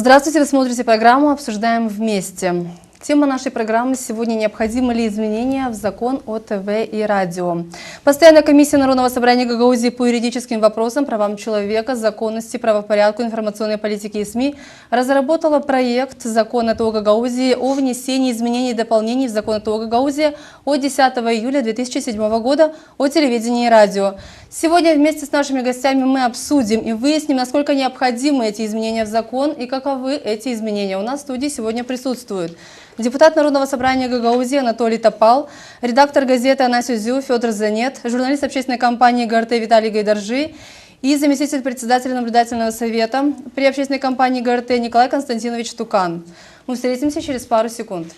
Здравствуйте, вы смотрите программу «Обсуждаем вместе». Тема нашей программы сегодня: необходимы ли изменения в закон о ТВ и радио. Постоянная комиссия Народного собрания Гагаузии по юридическим вопросам, правам человека, законности, правопорядку, информационной политике и СМИ разработала проект закона ТО Гагаузии о внесении изменений и дополнений в закон ТО Гагаузии от 10 июля 2007 года о телевидении и радио. Сегодня вместе с нашими гостями мы обсудим и выясним, насколько необходимы эти изменения в закон и каковы эти изменения. У нас в студии сегодня присутствуют депутат Народного собрания Гагаузии Анатолий Топал, редактор газеты «Анасюзю» Федор Занет, журналист общественной компании ГРТ Виталий Гайдаржи и заместитель председателя наблюдательного совета при общественной компании ГРТ Николай Константинович Тукан. Мы встретимся через пару секунд.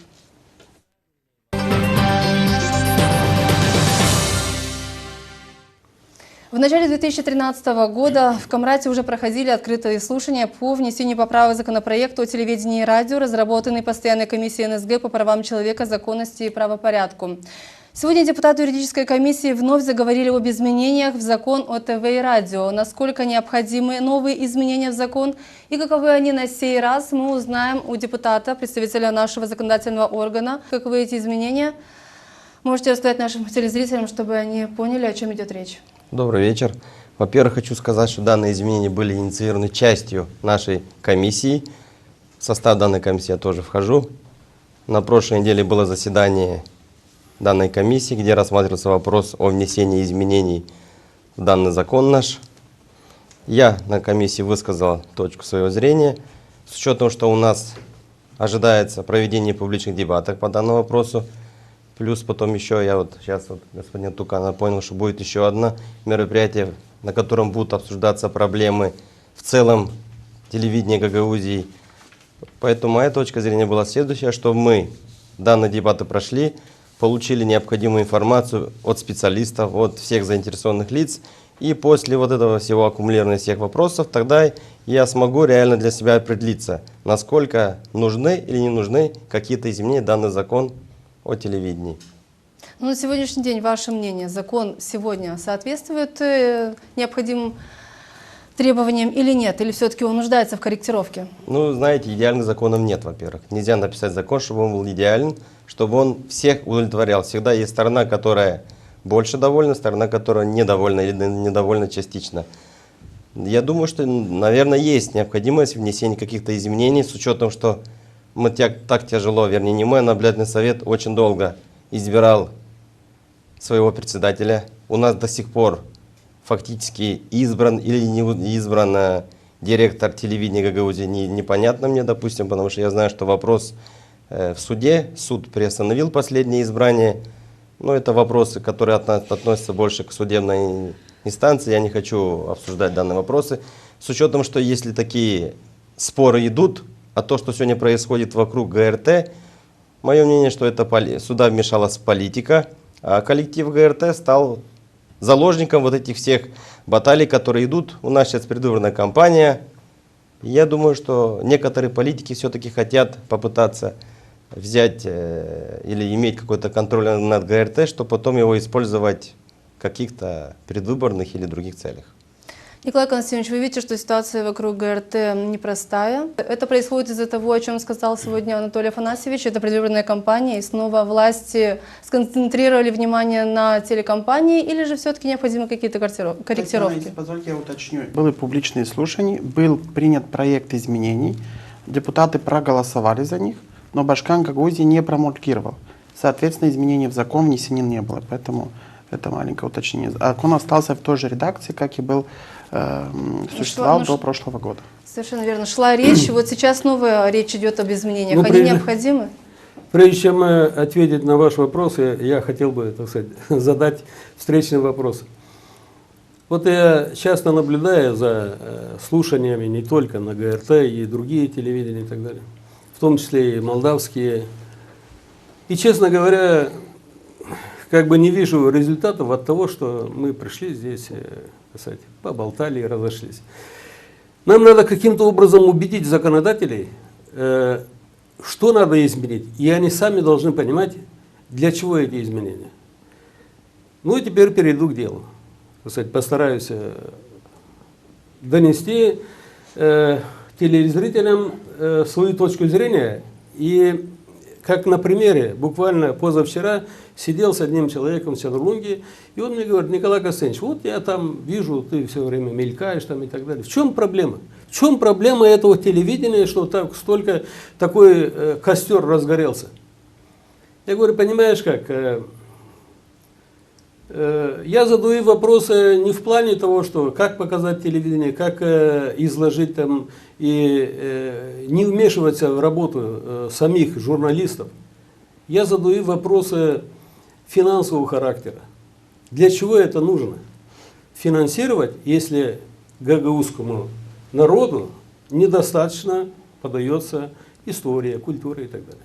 В начале 2013 года в Камрате уже проходили открытые слушания по внесению поправок законопроекту о телевидении и радио, разработанный постоянной комиссией НСГ по правам человека, законности и правопорядку. Сегодня депутаты юридической комиссии вновь заговорили об изменениях в закон о ТВ и радио. Насколько необходимы новые изменения в закон и каковы они на сей раз, мы узнаем у депутата, представителя нашего законодательного органа. Каковы эти изменения? Можете рассказать нашим телезрителям, чтобы они поняли, о чем идет речь. Добрый вечер. Во-первых, хочу сказать, что данные изменения были инициированы частью нашей комиссии. В состав данной комиссии я тоже вхожу. На прошлой неделе было заседание данной комиссии, где рассматривался вопрос о внесении изменений в данный закон наш. Я на комиссии высказал точку своего зрения. С учетом, что у нас ожидается проведение публичных дебатов по данному вопросу. Плюс потом еще, сейчас господин Тукан напомнил, что будет еще одно мероприятие, на котором будут обсуждаться проблемы в целом телевидения Гагаузии. Поэтому моя точка зрения была следующая, что мы данные дебаты прошли, получили необходимую информацию от специалистов, от всех заинтересованных лиц. И после вот этого всего аккумулирования всех вопросов, тогда я смогу реально для себя определиться, насколько нужны или не нужны какие-то изменения в данный закон о телевидении. На сегодняшний день, ваше мнение, закон сегодня соответствует необходимым требованиям или нет? Или все-таки он нуждается в корректировке? Ну, знаете, идеальных законов нет, во-первых. Нельзя написать закон, чтобы он был идеален, чтобы он всех удовлетворял. Всегда есть сторона, которая больше довольна, сторона, которая недовольна или недовольна частично. Я думаю, что, наверное, есть необходимость внесения каких-то изменений с учетом, что мы так тяжело, вернее, не мы, а наблюдательный совет очень долго избирал своего председателя. У нас до сих пор фактически избран или не избран директор телевидения Гагаузии, непонятно мне, допустим, потому что я знаю, что вопрос в суде, суд приостановил последнее избрание. Но это вопросы, которые относятся больше к судебной инстанции, я не хочу обсуждать данные вопросы. С учетом, что если такие споры идут, а то, что сегодня происходит вокруг ГРТ, мое мнение, что это сюда вмешалась политика, а коллектив ГРТ стал заложником вот этих всех баталий, которые идут. У нас сейчас предвыборная кампания. Я думаю, что некоторые политики все-таки хотят попытаться взять или иметь какой-то контроль над ГРТ, чтобы потом его использовать в каких-то предвыборных или других целях. Николай Константинович, вы видите, что ситуация вокруг ГРТ непростая. Это происходит из-за того, о чем сказал сегодня Анатолий Афанасьевич. Это предвыборная кампания, и снова власти сконцентрировали внимание на телекомпании, или же все-таки необходимы какие-то корректировки? Если позвольте, я уточню. Были публичные слушания, был принят проект изменений, депутаты проголосовали за них, но Башкан Гагаузии не промулгировал. Соответственно, изменений в закон внесены не было, поэтому это маленькое уточнение. Закон остался в той же редакции, как и был существовал до прошлого года. Совершенно верно. Шла речь, вот сейчас снова речь идет об изменениях. Они необходимы? Прежде чем ответить на ваш вопрос, я хотел бы, так сказать, задать встречный вопрос. Вот я часто наблюдаю за слушаниями не только на ГРТ, и другие телевидения и так далее, в том числе и молдавские. И, честно говоря, как бы не вижу результатов от того, что мы пришли здесь, кстати, поболтали и разошлись. Нам надо каким-то образом убедить законодателей, что надо изменить, и они сами должны понимать, для чего эти изменения. Ну и теперь перейду к делу. Кстати, постараюсь донести телезрителям свою точку зрения. И как на примере, буквально позавчера сидел с одним человеком в Чадрулунге, и он мне говорит: Николай Константинович, вот я там вижу, ты все время мелькаешь там и так далее. В чем проблема? В чем проблема этого телевидения, что так, столько такой костер разгорелся? Я говорю: понимаешь как, я задаю вопросы не в плане того, что как показать телевидение, как изложить там, и не вмешиваться в работу самих журналистов. Я задаю вопросы финансового характера. Для чего это нужно? Финансировать, если гагаузскому народу недостаточно подается история, культура и так далее.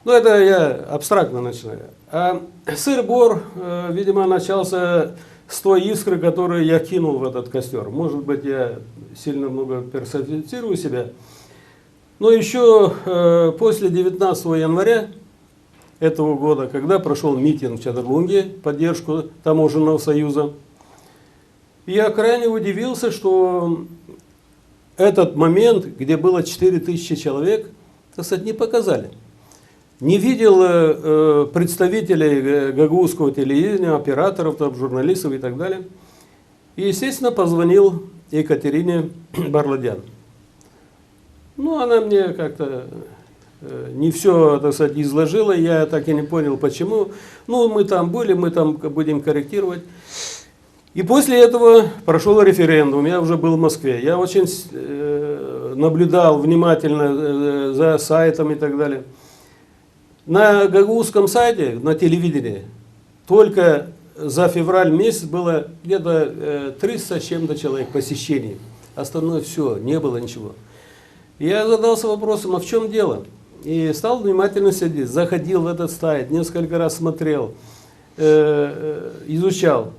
Ну, это я абстрактно начинаю. А сыр-бор, видимо, начался с той искры, которую я кинул в этот костер. Может быть, я сильно много персонифицирую себя. Но еще после 19 января этого года, когда прошел митинг в Чадрулунге в поддержку Таможенного союза, я крайне удивился, что этот момент, где было 4000 человек, так сказать, не показали. Не видел представителей гагаузского телевидения, операторов, там, журналистов и так далее. И, естественно, позвонил Екатерине Барладян. Ну, она мне как-то не все, так сказать, изложила, я так и не понял, почему. Ну, мы там были, мы там будем корректировать. И после этого прошел референдум, я уже был в Москве. Я очень наблюдал внимательно за сайтом и так далее. На гагаузском сайте, на телевидении, только за февраль месяц было где-то 300 с чем-то человек посещений. Остальное все, не было ничего. Я задался вопросом, а в чем дело? И стал внимательно сидеть, заходил в этот сайт, несколько раз смотрел, изучал.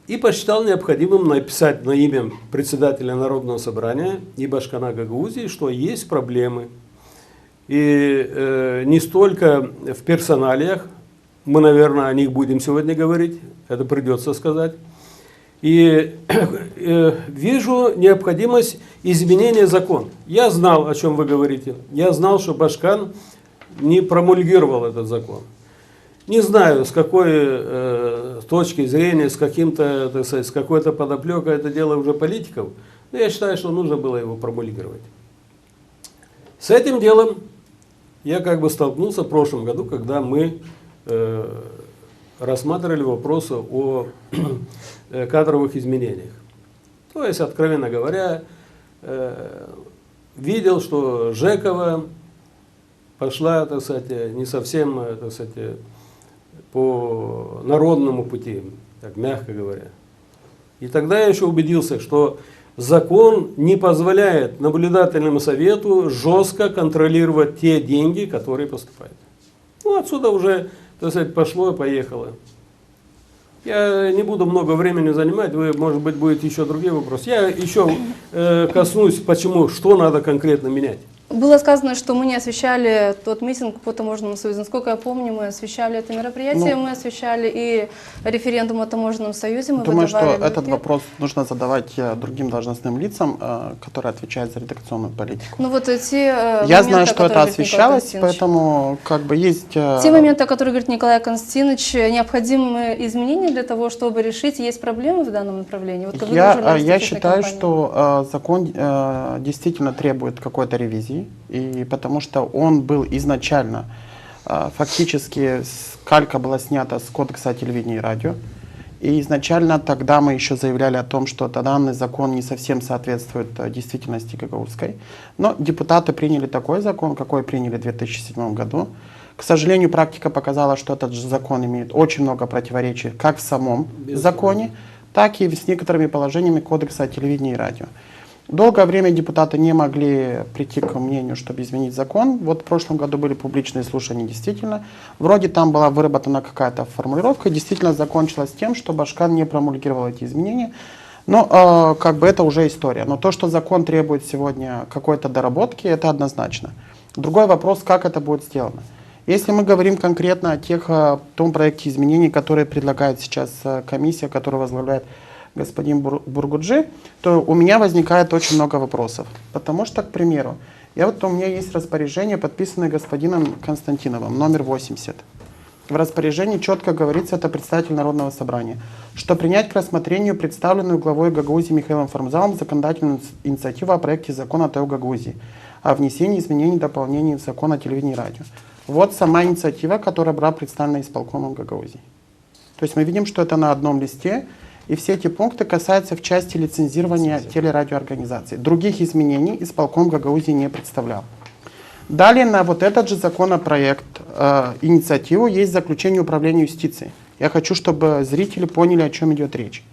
И посчитал необходимым написать на имя председателя Народного собрания и Башкана Гагаузии, что есть проблемы. И не столько в персоналиях, мы, наверное, о них будем сегодня говорить, это придется сказать. И вижу необходимость изменения закона. Я знал, о чем вы говорите. Я знал, что Башкан не промульгировал этот закон. Не знаю, с какой точки зрения, с каким-то, так сказать, с какой-то подоплекой, это дело уже политиков. Но я считаю, что нужно было его промульгировать. С этим делом я как бы столкнулся в прошлом году, когда мы рассматривали вопросы о кадровых изменениях. То есть, откровенно говоря, видел, что Жекова пошла, так сказать, не совсем, так сказать, по народному пути, так мягко говоря. И тогда я еще убедился, что закон не позволяет наблюдательному совету жестко контролировать те деньги, которые поступают. Ну, отсюда уже, так сказать, пошло и поехало. Я не буду много времени занимать, вы, может быть, будут еще другие вопросы. Я еще коснусь, почему, что надо конкретно менять. Было сказано, что мы не освещали тот митинг по Таможенному союзу. Насколько я помню, мы освещали это мероприятие, мы освещали и референдум о Таможенном союзе. Мы думаю, что выдавали этот листки. вопрос нужно задавать другим должностным лицам, которые отвечают за редакционную политику. Ну вот эти Я знаю, что это освещалось, поэтому как бы есть... Те моменты, о которых говорит Николай Константинович, необходимы изменения для того, чтобы решить, есть проблемы в данном направлении? Вот Я считаю, что закон действительно требует какой-то ревизии. И потому что он был изначально, фактически калька была снята с кодекса о телевидении и радио. И изначально тогда мы еще заявляли о том, что данный закон не совсем соответствует действительности гагаузской. Но депутаты приняли такой закон, какой приняли в 2007 году. К сожалению, практика показала, что этот же закон имеет очень много противоречий как в самом законе, так и с некоторыми положениями кодекса о телевидении и радио. Долгое время депутаты не могли прийти к мнению, чтобы изменить закон. Вот в прошлом году были публичные слушания, действительно. Вроде там была выработана какая-то формулировка, действительно закончилось тем, что Башкан не промульгировал эти изменения. Но как бы это уже история. Но то, что закон требует сегодня какой-то доработки, это однозначно. Другой вопрос, как это будет сделано. Если мы говорим конкретно о том проекте изменений, который предлагает сейчас комиссия, которую возглавляет господин Бургуджи, то у меня возникает очень много вопросов. Потому что, к примеру, у меня есть распоряжение, подписанное господином Константиновым, номер 80. В распоряжении четко говорится, это представитель Народного собрания, что принять к рассмотрению представленную главой Гагаузии Михаилом Формзалом законодательную инициативу о проекте закона ТО Гагаузии о внесении изменений и дополнений в закон о телевидении и радио. Вот сама инициатива, которая была представлена исполкомом Гагаузии. То есть мы видим, что это на одном листе, и все эти пункты касаются в части лицензирования телерадиоорганизаций. Других изменений исполком Гагаузии не представлял. Далее на вот этот же законопроект, инициативу, есть заключение Управления юстиции. Я хочу, чтобы зрители поняли, о чем идет речь.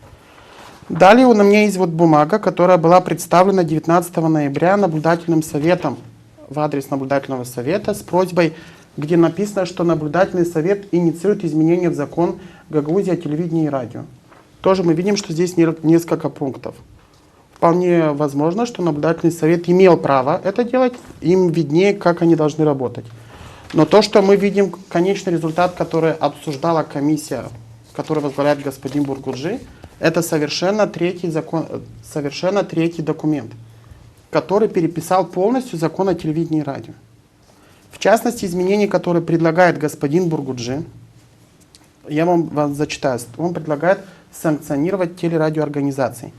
Далее у меня есть вот бумага, которая была представлена 19 ноября наблюдательным советом, в адрес наблюдательного совета с просьбой, где написано, что наблюдательный совет инициирует изменения в закон Гагаузии о телевидении и радио. Тоже мы видим, что здесь несколько пунктов. Вполне возможно, что наблюдательный совет имел право это делать, им виднее, как они должны работать. Но то, что мы видим, конечный результат, который обсуждала комиссия, которую возглавляет господин Бургуджи, это совершенно третий документ, который переписал полностью закон о телевидении и радио. В частности, изменения, которые предлагает господин Бургуджи, я вам зачитаю, он предлагает санкционировать телерадиоорганизации.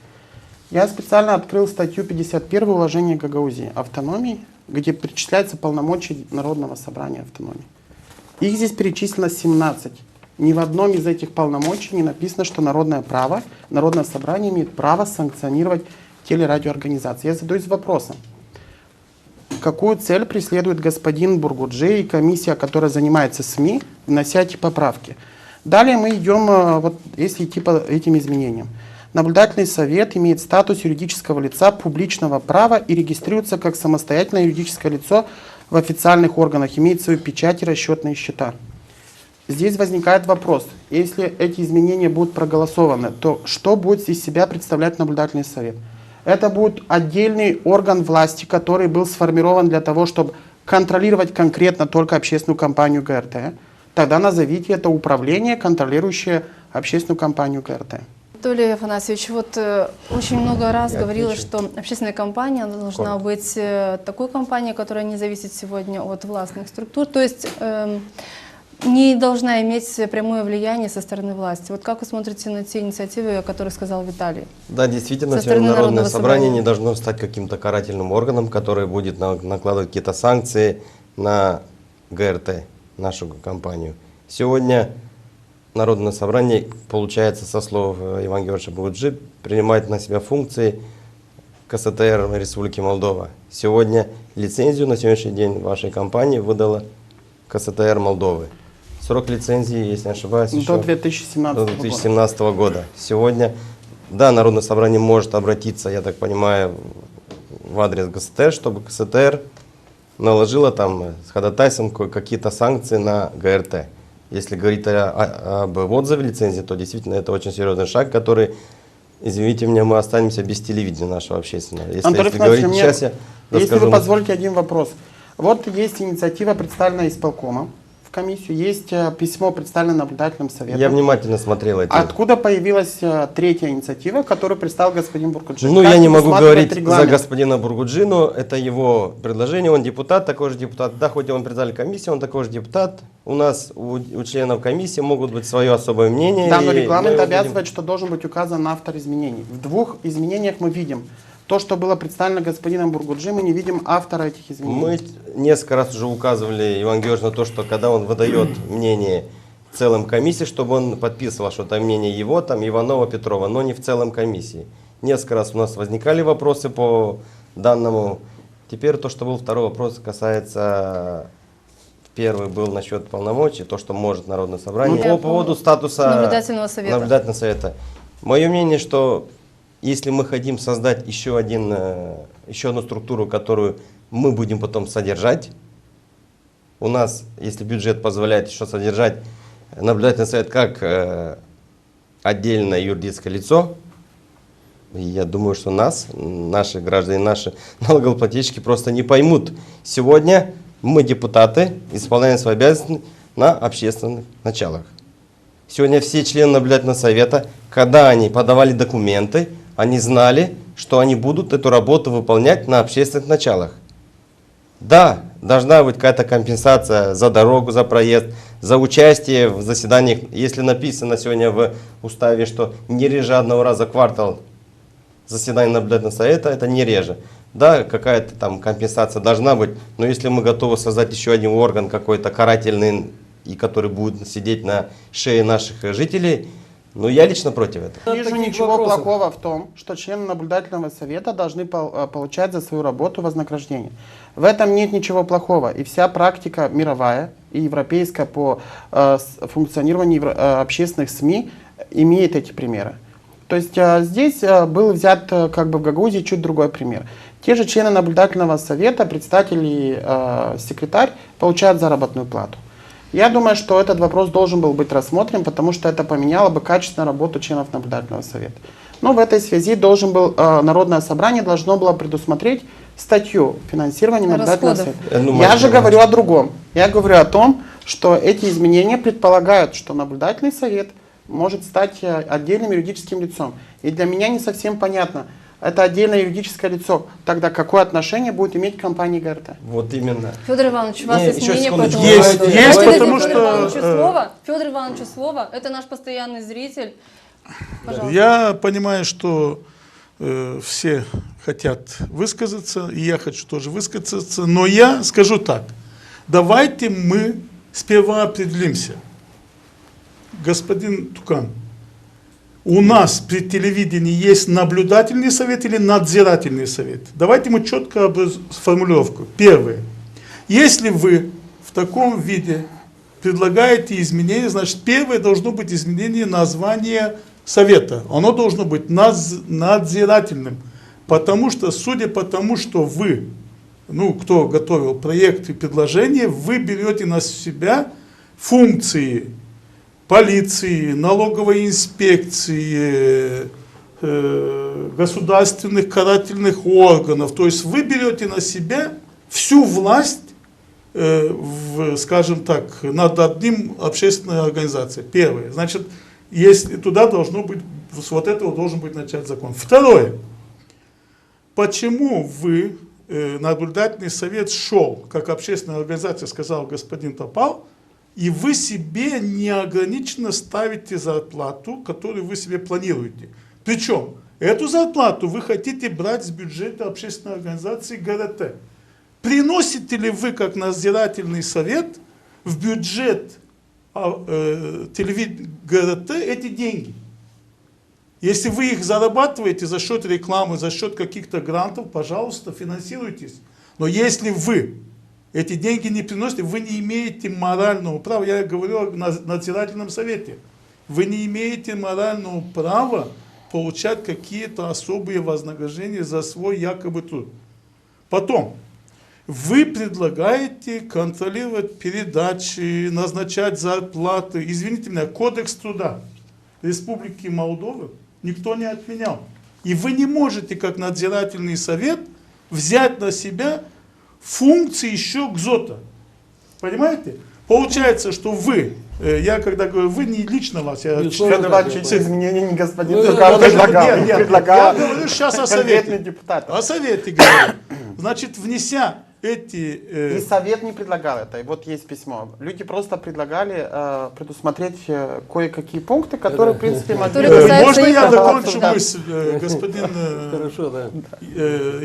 Я специально открыл статью 51 уложения Гагаузии автономии, где перечисляются полномочия Народного собрания автономии. Их здесь перечислено 17. Ни в одном из этих полномочий не написано, что Народное собрание имеет право санкционировать телерадиоорганизации. Я задаюсь вопросом, какую цель преследует господин Бургуджи и комиссия, которая занимается СМИ, внося эти поправки. Далее мы идем, вот, если идти по этим изменениям. Наблюдательный совет имеет статус юридического лица публичного права и регистрируется как самостоятельное юридическое лицо в официальных органах, имеет свою печать и расчетные счета. Здесь возникает вопрос, если эти изменения будут проголосованы, то что будет из себя представлять наблюдательный совет? Это будет отдельный орган власти, который был сформирован для того, чтобы контролировать конкретно только общественную компанию ГРТ. Тогда назовите это управление, контролирующее общественную компанию ГРТ. Анатолий Афанасьевич, вот очень много раз говорилось, что общественная компания должна быть такой компанией, которая не зависит сегодня от властных структур, то есть не должна иметь прямое влияние со стороны власти. Вот как вы смотрите на те инициативы, о которых сказал Виталий? Да, действительно, сегодня Народное собрание не должно стать каким-то карательным органом, который будет накладывать какие-то санкции на ГРТ, нашу компанию. Сегодня Народное собрание, получается, со слов Ивана Георгиевича Бургуджи, принимает на себя функции КСТР Республики Молдова. Сегодня лицензию на сегодняшний день вашей компании выдала КСТР Молдовы. Срок лицензии, если не ошибаюсь, до 2017 года. Сегодня, да, Народное собрание может обратиться, я так понимаю, в адрес КСТР, чтобы КСТР наложила там с ходатайством какие-то санкции на ГРТ. Если говорить об отзыве лицензии, то действительно это очень серьезный шаг, который, извините меня, мы останемся без телевидения нашего общественного. Если вы позволите один вопрос. Вот есть инициатива, представленная исполкомом в комиссию, есть письмо, представленное наблюдательным советом. Я внимательно смотрел эти. Откуда появилась третья инициатива, которую представил господин Бургуджи? Ну, я не могу говорить за господина Бургуджи, но это его предложение, он депутат, такой же депутат. Да, хоть он председатель комиссии, он такой же депутат. У нас, у членов комиссии могут быть свое особое мнение. Да, но регламент обязывает, что должен быть указан автор изменений. В двух изменениях мы видим. То, что было представлено господином Бургуджи, мы не видим автора этих изменений. Мы несколько раз уже указывали Иван Георгиевич на то, что когда он выдает мнение целым комиссии, чтобы он подписывал, что это мнение его, там Иванова, Петрова, но не в целом комиссии. Несколько раз у нас возникали вопросы по данному. Теперь то, что был второй вопрос, касается... Первый был насчет полномочий, то, что может Народное собрание. По поводу статуса наблюдательного совета. Мое мнение, что если мы хотим создать еще одну структуру, которую мы будем потом содержать, у нас, если бюджет позволяет еще содержать наблюдательный совет как отдельное юридическое лицо, я думаю, что наши граждане, наши налогоплательщики просто не поймут. Сегодня мы, депутаты, исполняем свои обязанности на общественных началах. Сегодня все члены наблюдательного совета, когда они подавали документы, они знали, что они будут эту работу выполнять на общественных началах. Да, должна быть какая-то компенсация за дорогу, за проезд, за участие в заседаниях. Если написано сегодня в уставе, что не реже одного раза в квартал заседание наблюдательного совета, это не реже. Да, какая-то там компенсация должна быть, но если мы готовы создать еще один орган какой-то карательный, и который будет сидеть на шее наших жителей, ну я лично против этого. Не вижу Таких ничего вопросов. плохого в том, что члены наблюдательного совета должны получать за свою работу вознаграждение. В этом нет ничего плохого. И вся практика мировая и европейская по функционированию общественных СМИ имеет эти примеры. То есть здесь был взят как бы в Гагаузии чуть другой пример. Те же члены наблюдательного совета, председатель и секретарь получают заработную плату. Я думаю, что этот вопрос должен был быть рассмотрен, потому что это поменяло бы качественную работу членов наблюдательного совета. Но в этой связи Народное собрание должно было предусмотреть статью финансирования наблюдательного Расходов. совета. Я же говорю о другом. Я говорю о том, что эти изменения предполагают, что наблюдательный совет может стать отдельным юридическим лицом. И для меня не совсем понятно, это отдельное юридическое лицо, тогда какое отношение будет иметь компания ГРТ? Вот именно. Федор Иванович, у вас Не, есть еще мнение по секундочку. этому Есть, поводу? есть, Давайте потому дадим что, Федору Ивановичу слово. Федор Ивановичу слово. Это наш постоянный зритель. Пожалуйста. Я понимаю, что все хотят высказаться, и я хочу тоже высказаться, но я скажу так. Давайте мы сперва определимся. Господин Тукан, у нас при телевидении есть наблюдательный совет или надзирательный совет? Давайте мы четко формулировку. Первое. Если вы в таком виде предлагаете изменения, значит, первое должно быть изменение названия совета. Оно должно быть надзирательным. Потому что, судя по тому, что вы, кто готовил проект и предложение, вы берете на себя функции полиции, налоговой инспекции, государственных карательных органов. То есть вы берете на себя всю власть, скажем так, над одним общественной организацией. Первое. Значит, если туда должно быть, с вот этого должен быть начат закон. Второе. Почему вы, наблюдательный совет шел, как общественная организация, сказал господин Топал, и вы себе неограниченно ставите зарплату, которую вы себе планируете. Причем эту зарплату вы хотите брать с бюджета общественной организации ГРТ. Приносите ли вы, как надзирательный совет, в бюджет ГРТ эти деньги? Если вы их зарабатываете за счет рекламы, за счет каких-то грантов, пожалуйста, финансируйтесь. Но если вы эти деньги не приносите, вы не имеете морального права, я говорю о надзирательном совете, вы не имеете морального права получать какие-то особые вознаграждения за свой якобы труд. Потом, вы предлагаете контролировать передачи, назначать зарплаты. Извините меня, Кодекс труда Республики Молдова никто не отменял. И вы не можете, как надзирательный совет, взять на себя функции еще ГЗОТа. Понимаете? Получается, что вы, я когда говорю, вы не лично вас, я Федор Иванович, эти изменения не господин Ну, Тукан предлагал. нет, Предлагал я говорю сейчас о конкретный совете. депутат. О совете говорю. Значит, внеся эти... И совет не предлагал это. И вот есть письмо. Люди просто предлагали предусмотреть кое-какие пункты, которые, в принципе, могли... Которые касаются Можно их я прав, закончу да. мысль, господин... Хорошо, да.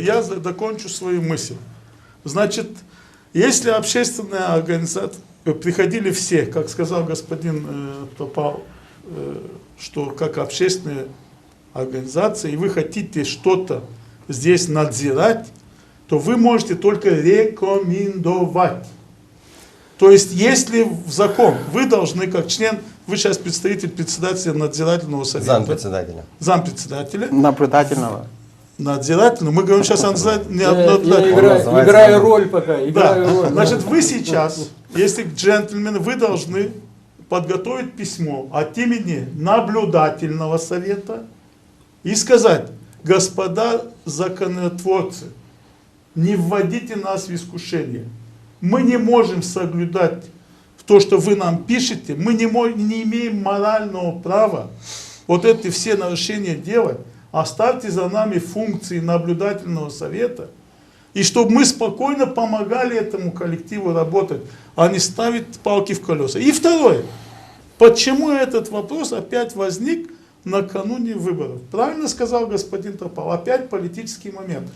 Я докончу свою мысль. Значит, если общественная организация, приходили все, как сказал господин Топал, что как общественная организация, и вы хотите что-то здесь надзирать, то вы можете только рекомендовать. То есть, если в закон вы должны, как член, вы сейчас представитель председателя надзирательного совета. Зампредседателя. Зампредседателя. Наблюдательного. Надзирательного. Мы говорим сейчас о Я наблюдательном. играю роль пока. Да. Играю роль. Значит, вы сейчас, если джентльмены, вы должны подготовить письмо от имени наблюдательного совета и сказать: господа законотворцы, не вводите нас в искушение. Мы не можем соблюдать то, что вы нам пишете, мы не имеем морального права вот эти все нарушения делать. Оставьте за нами функции наблюдательного совета, и чтобы мы спокойно помогали этому коллективу работать, а не ставить палки в колеса. И второе. Почему этот вопрос опять возник накануне выборов? Правильно сказал господин Топал, опять политический момент.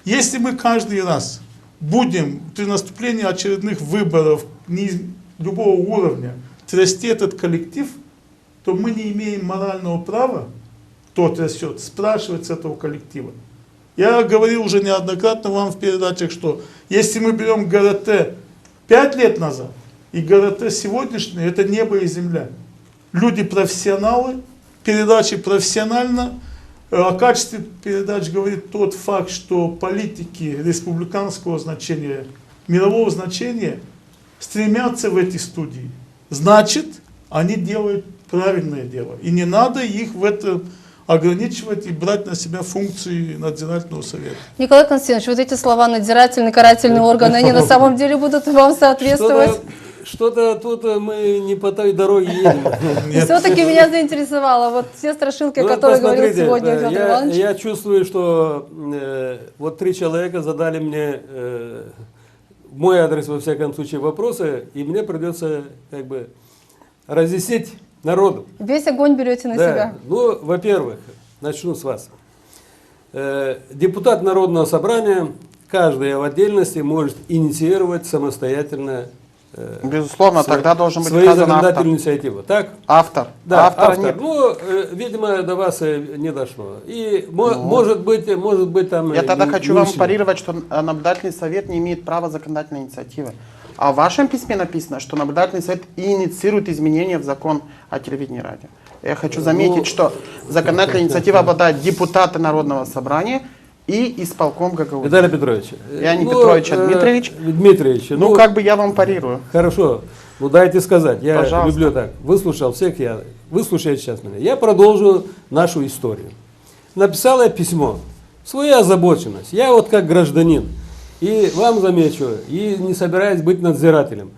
Если мы каждый раз будем при наступлении очередных выборов любого уровня трясти этот коллектив, то мы не имеем морального права, кто трясет, спрашивать с этого коллектива. Я говорил уже неоднократно вам в передачах, что если мы берем ГРТ 5 лет назад и ГРТ сегодняшний, это небо и земля. Люди профессионалы, передачи профессионально. О качестве передач говорит тот факт, что политики республиканского значения, мирового значения стремятся в эти студии. Значит, они делают правильное дело. И не надо их в этом ограничивать и брать на себя функции надзирательного совета. Николай Константинович, вот эти слова надзирательный, карательный орган, они на самом деле будут вам соответствовать? Что-то тут мы не по той дороге едем. Все-таки меня заинтересовало вот все страшилки, которые говорил сегодня Федор Иванович. Я чувствую, что вот 3 человека задали мне в мой адрес, во всяком случае, вопросы, и мне придется как бы разъяснить народу. Весь огонь берете на себя. Ну, во-первых, начну с вас. Депутат Народного собрания, каждый в отдельности может инициировать самостоятельно Безусловно, тогда должен быть свои указан автор. законодательные инициативы. Так? Автор. Да, Автора автор. нет. Ну, видимо, до вас не дошло. И может быть там... Я тогда не хочу вам учли. парировать, что наблюдательный совет не имеет права законодательной инициативы. А в вашем письме написано, что наблюдательный совет инициирует изменения в закон о телевидении и радио. Я хочу заметить, что законодательная инициатива обладает депутаты Народного собрания и исполком ГГУ. Виталий Петрович. Я не Петрович, а Дмитриевич. Дмитриевич. Ну, как бы я вам парирую. Хорошо. Ну, дайте сказать. Я Пожалуйста. люблю так. Выслушал всех, выслушайте сейчас меня. Я продолжу нашу историю. Написал я письмо. Свою озабоченность. Я вот как гражданин. И вам замечу, и не собираюсь быть надзирателем.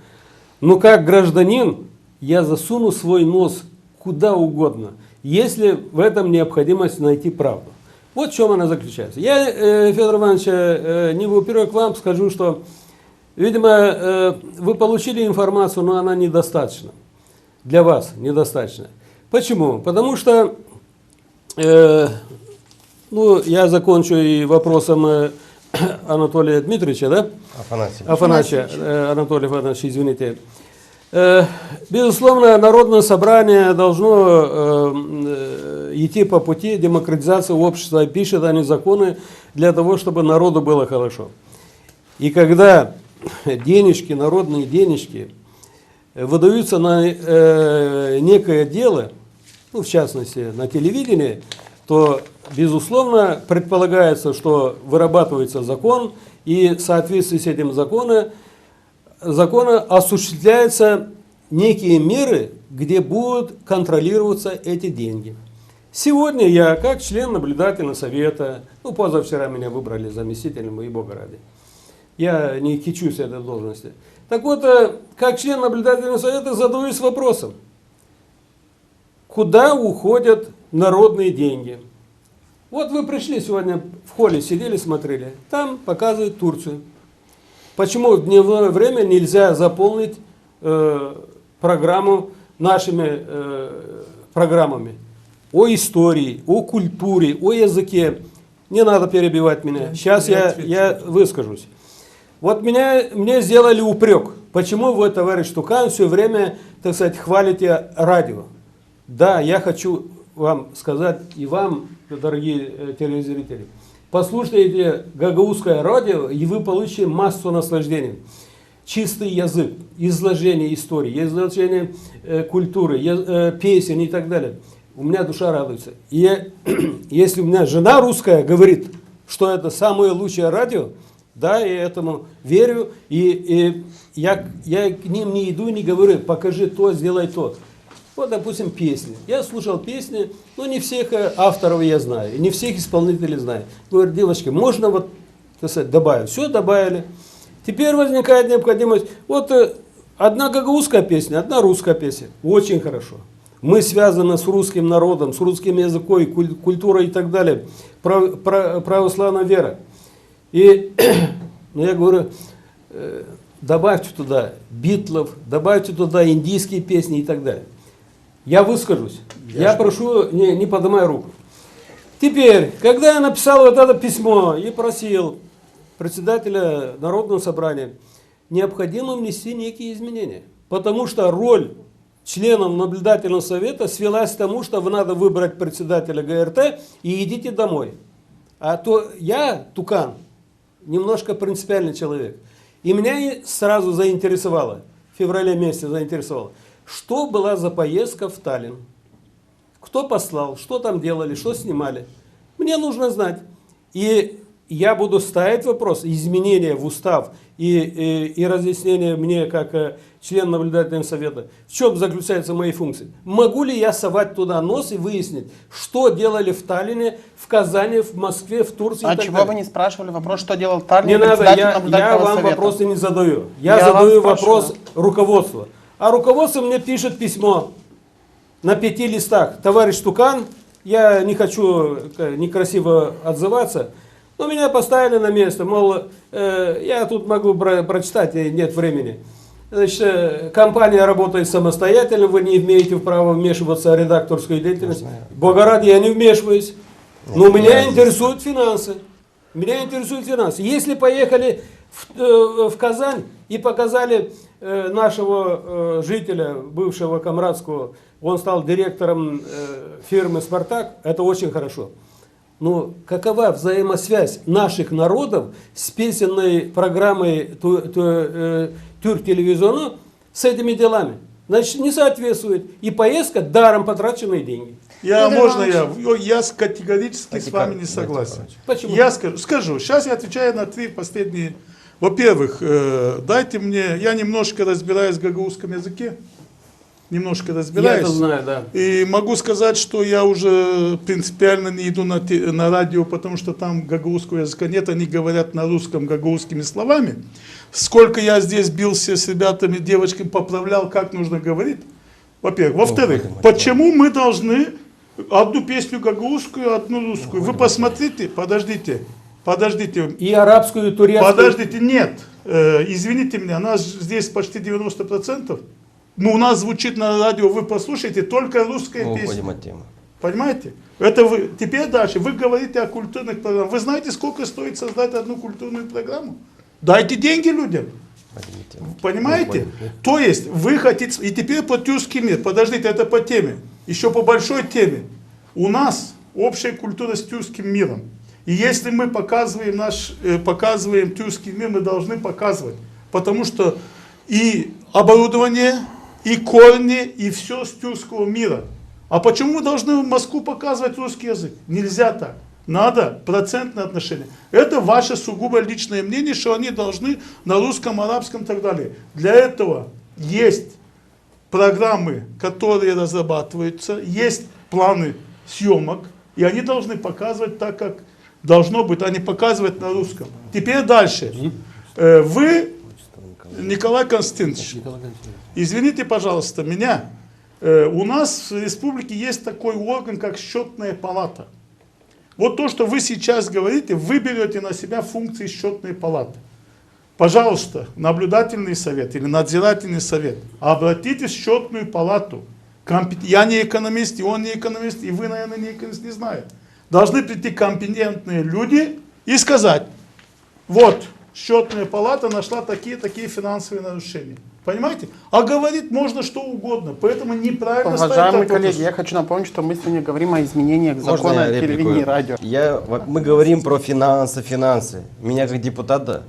Но как гражданин я засуну свой нос куда угодно, если в этом необходимость найти правду. Вот в чем она заключается. Я, Федор Иванович, не вперед вам скажу, что, видимо, вы получили информацию, но она недостаточна. Для вас недостаточно. Почему? Потому что, ну, я закончу и вопросом Анатолия Дмитриевича, да? Афанасия, Анатолий Афанасьевич, извините. Безусловно, Народное собрание должно идти по пути демократизации общества, пишет они законы для того, чтобы народу было хорошо. И когда денежки, народные денежки выдаются на некое дело, ну, в частности, на телевидении, то, безусловно, предполагается, что вырабатывается закон, и в соответствии с этим законом осуществляются некие меры, где будут контролироваться эти деньги. Сегодня я, как член наблюдательного совета, ну, позавчера меня выбрали заместителем, и бога ради, я не кичусь этой должности. Так вот, как член наблюдательного совета задаюсь вопросом, куда уходят народные деньги? Вот вы пришли сегодня в холле, сидели, смотрели, там показывают Турцию. Почему в дневное время нельзя заполнить программу нашими программами о истории, о культуре, о языке? Не надо перебивать меня. Сейчас я выскажусь. Вот мне сделали упрек. Почему вы, товарищ Тукан, все время, так сказать, хвалите радио? Да, я хочу вам сказать и вам, дорогие телезрители, послушайте гагаузское радио, и вы получите массу наслаждений. Чистый язык, изложение истории, изложение культуры, песен и так далее. У меня душа радуется. И если у меня жена русская говорит, что это самое лучшее радио, да, я этому верю, и я к ним не иду и не говорю, покажи то, сделай то. Вот, допустим, песни. Я слушал песни, но не всех авторов я знаю, и не всех исполнителей знаю. Говорю, девочки, можно вот, так сказать, добавить. Все добавили. Теперь возникает необходимость. Вот одна гагаузская песня, одна русская песня. Очень хорошо. Мы связаны с русским народом, с русским языком, культурой и так далее. Православная вера. И ну, я говорю, добавьте туда Битлов, добавьте туда индийские песни и так далее. Я выскажусь. Я прошу, не поднимай руку. Теперь, когда я написал вот это письмо и просил председателя Народного собрания, необходимо внести некие изменения. Потому что роль членов наблюдательного совета свелась к тому, что надо выбрать председателя ГРТ и идите домой. А то я, Тукан, немножко принципиальный человек. И меня сразу заинтересовало, в феврале месяце заинтересовало, что была за поездка в Таллин. Кто послал, что там делали, что снимали. Мне нужно знать. И я буду ставить вопрос изменения в устав и разъяснения мне как член наблюдательного совета, в чем заключаются мои функции. Могу ли я совать туда нос и выяснить, что делали в Таллине, в Казани, в Москве, в Турции А и так чего далее? вы не спрашивали вопрос, что делал Таллин? Не надо, председатель я наблюдательного вам совета? вопросы не задаю. Я Я задаю вас вопрос спрашиваю. руководству. А руководство мне пишет письмо на 5 листах. Товарищ Тукан, я не хочу некрасиво отзываться, но меня поставили на место, мол, я тут могу прочитать, и нет времени. Значит, компания работает самостоятельно, вы не имеете права вмешиваться в редакторскую деятельность. Бога ради, я не вмешиваюсь. Но меня интересуют финансы. Меня интересуют финансы. Если поехали в Казань и показали нашего жителя, бывшего Камрадского, он стал директором фирмы «Спартак», это очень хорошо. Но какова взаимосвязь наших народов с песенной программой Тюрк-телевизиона с этими делами? Значит, не соответствует. И поездка даром потраченные деньги. Я категорически с вами не согласен. Почему? Я скажу. Сейчас я отвечаю на 3 последние. Во-первых, дайте мне, я немножко разбираюсь в гагаузском языке. Немножко разбираюсь. Я это знаю, да. И могу сказать, что я уже принципиально не иду на радио, потому что там гагаузского языка нет, они говорят на русском гагаузскими словами. Сколько я здесь бился с ребятами, девочками, поправлял, как нужно говорить. Во-первых. Во-вторых, почему мы должны одну песню гагаузскую, одну русскую? Вы посмотрите, подождите. И арабскую, и турецкую. Подождите, нет. Извините меня, нас здесь почти 90%. Но у нас звучит на радио, вы послушайте, только русская Мы песня. уходим от темы. Понимаете? Это вы. Теперь дальше. Вы говорите о культурных программах. Вы знаете, сколько стоит создать одну культурную программу? Дайте деньги людям. Понимаете? То есть вы хотите... И теперь по тюркский мир. Подождите, это по теме. Еще по большой теме. У нас общая культура с тюркским миром. И если мы показываем тюркский мир, мы должны показывать. Потому что и оборудование, и корни, и все с тюркского мира. А почему мы должны в Москву показывать русский язык? Нельзя так. Надо процентное отношение. Это ваше сугубо личное мнение, что они должны на русском, арабском и так далее. Для этого есть программы, которые разрабатываются, есть планы съемок, и они должны показывать так, как должно быть, а не показывать на русском. Теперь дальше. Вы, Николай Константинович, извините, пожалуйста, меня. У нас в республике есть такой орган, как счетная палата. Вот то, что вы сейчас говорите, вы берете на себя функции счетной палаты. Пожалуйста, наблюдательный совет или надзирательный совет, обратитесь в счетную палату. Я не экономист, и он не экономист, и вы, наверное, не экономист, не знаю. Должны прийти компетентные люди и сказать, вот, счетная палата нашла такие финансовые нарушения. Понимаете? А говорить можно что угодно, поэтому неправильно ставить Уважаемые вопрос. коллеги, я хочу напомнить, что мы сегодня говорим о изменениях закона о телевидении и радио. Мы говорим про финансы. Меня как депутата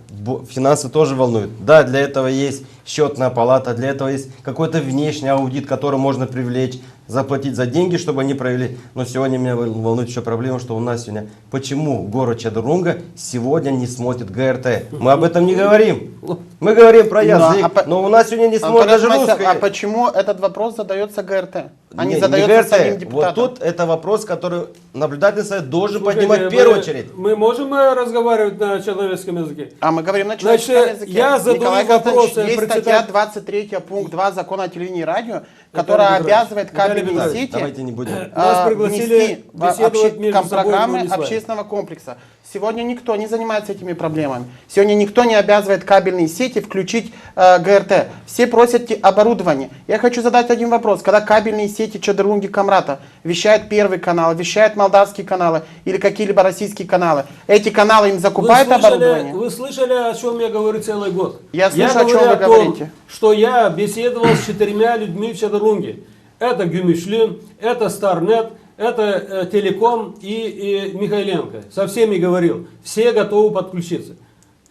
финансы тоже волнуют. Да, для этого есть счетная палата, для этого есть какой-то внешний аудит, который можно привлечь, заплатить за деньги, чтобы они провели. Но сегодня меня волнует еще проблема, что у нас сегодня, почему город Чадрунга сегодня не смотрит ГРТ? Мы об этом не говорим. Мы говорим про язык, но у нас сегодня не смотрит даже русское. А почему этот вопрос задается ГРТ? а не не задается ГРТ. самим Вот депутатам. тут это вопрос, который наблюдательный совет должен Слушайте, поднимать в первую очередь. Мы можем разговаривать на человеческом языке? А мы говорим на Значит, человеческом языке. я задаю Николай вопросы, Константинович, есть статья председатель. 23 пункт 2 закона о телевидении и радио, которая Петрович, обязывает кабельные Петрович, сети Давайте не будем. Нас пригласили внести в беседовать между собой, программы но не с вами. общественного комплекса. Сегодня никто не занимается этими проблемами. Сегодня никто не обязывает кабельные сети включить ГРТ. Все просят оборудование. Я хочу задать один вопрос. Когда кабельные сети Чадырлунги Камрата вещают Первый канал, вещают молдавские каналы или какие-либо российские каналы, эти каналы им закупают оборудование? Вы слышали, о чем я говорю целый год? Я слышу, о чем говорю вы о том, говорите. что я беседовал с 4 людьми в Чадырлунге. Это Гюмишлин, это Старнет, это Телеком и Михайленко. Со всеми говорил. Все готовы подключиться.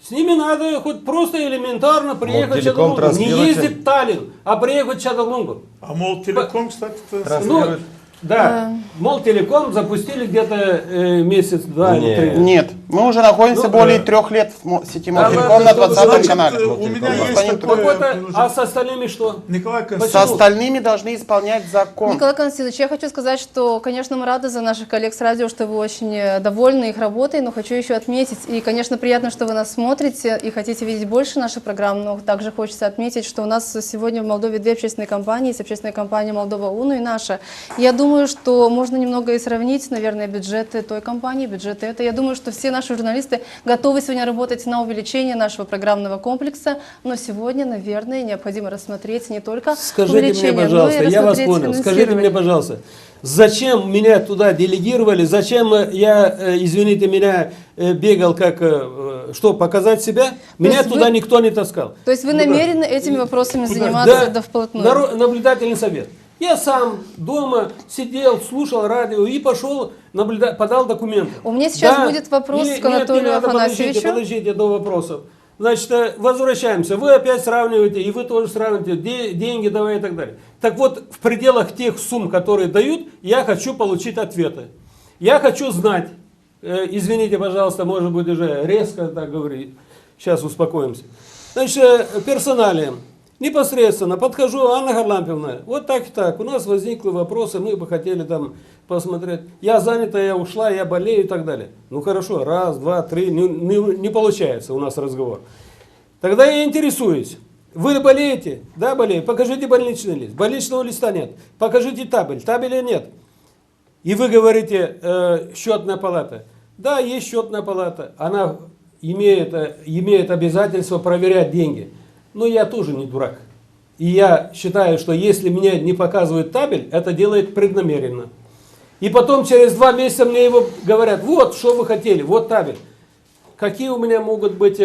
С ними надо хоть просто элементарно приехать в Телеком Чадырлунгу. Не транслирует- ездить в Таллин, а приехать в Чадырлунгу. А мол, телеком, кстати, Ну, да. Мол, Телеком запустили где-то месяц-два или Нет. 3. Нет, мы уже находимся Ну, более 3 лет в сети Да Молтелеком ладно, на что вы 20 говорите? канале. У меня есть Господин такое... А с остальными что? Николай С Константинович, остальными должны исполнять закон. Николай Константинович, я хочу сказать, что, конечно, мы рады за наших коллег с радио, что вы очень довольны их работой, но хочу еще отметить, и, конечно, приятно, что вы нас смотрите и хотите видеть больше наших программ, но также хочется отметить, что у нас сегодня в Молдове 2 общественные компании, есть общественная компания Молдова УНУ и наша. Я думаю, что можно немного и сравнить, наверное, бюджеты той компании, бюджеты этой. Я думаю, что все наши журналисты готовы сегодня работать на увеличение нашего программного комплекса, но сегодня, наверное, необходимо рассмотреть не только Скажите мне, увеличение, но и пожалуйста, я вас рассмотреть понял. Скажите мне, финансирование. пожалуйста, зачем меня туда делегировали, зачем я, извините меня, бегал как, что, показать себя? Меня есть туда вы- никто не таскал. То есть вы намерены этими вопросами Куда? заниматься да вплотную? Наблюдательный совет. Я сам дома сидел, слушал радио и пошел, подал документы. У меня сейчас будет вопрос к Анатолию не надо, Афанасьевичу. Подождите до вопросов. Значит, возвращаемся. Вы опять сравниваете, и вы тоже сравниваете, деньги давай и так далее. Так вот, в пределах тех сумм, которые дают, я хочу получить ответы. Я хочу знать, извините, пожалуйста, может быть, уже резко так говорить, сейчас успокоимся. Значит, персоналием. Непосредственно подхожу, Анна Харлампьевна, вот так и так, у нас возникли вопросы, мы бы хотели там посмотреть. Я занята, я ушла, я болею и так далее. Ну хорошо, раз, два, три, не получается у нас разговор. Тогда я интересуюсь. Вы болеете? Да, болею. Покажите больничный лист. Больничного листа нет. Покажите табель. Табеля нет. И вы говорите, счетная палата. Да, есть счетная палата. Она имеет обязательство проверять деньги. Но я тоже не дурак. И я считаю, что если мне не показывают табель, это делает преднамеренно. И потом через 2 месяца мне его говорят, вот, что вы хотели, вот табель. Какие у меня могут быть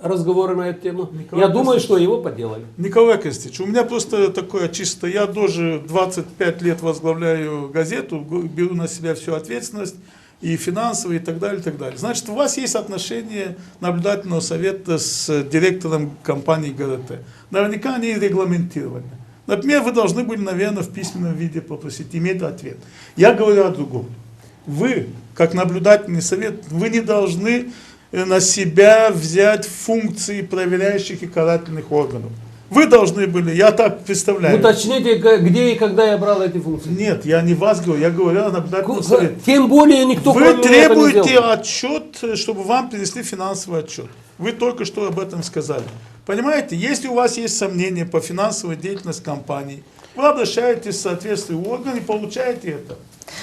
разговоры на эту тему? Я думаю, что его подделали. Николай Константинович, у меня просто такое чисто, я тоже 25 лет возглавляю газету, беру на себя всю ответственность, и финансовые, и так далее, и так далее. Значит, у вас есть отношение наблюдательного совета с директором компании ГРТ. Наверняка они регламентированы. Например, вы должны были, наверное, в письменном виде попросить, иметь ответ. Я говорю о другом. Вы, как наблюдательный совет, вы не должны на себя взять функции проверяющих и карательных органов. Вы должны были, я так представляю. Уточните, где и когда я брал эти функции. Нет, я не вас говорю, я говорю о наблюдательном совете. Тем более никто Вы кроме меня это не требуете сделал. отчет, чтобы вам принесли финансовый отчет. Вы только что об этом сказали. Понимаете, если у вас есть сомнения по финансовой деятельности компании, вы обращаетесь в соответствующий орган и получаете это.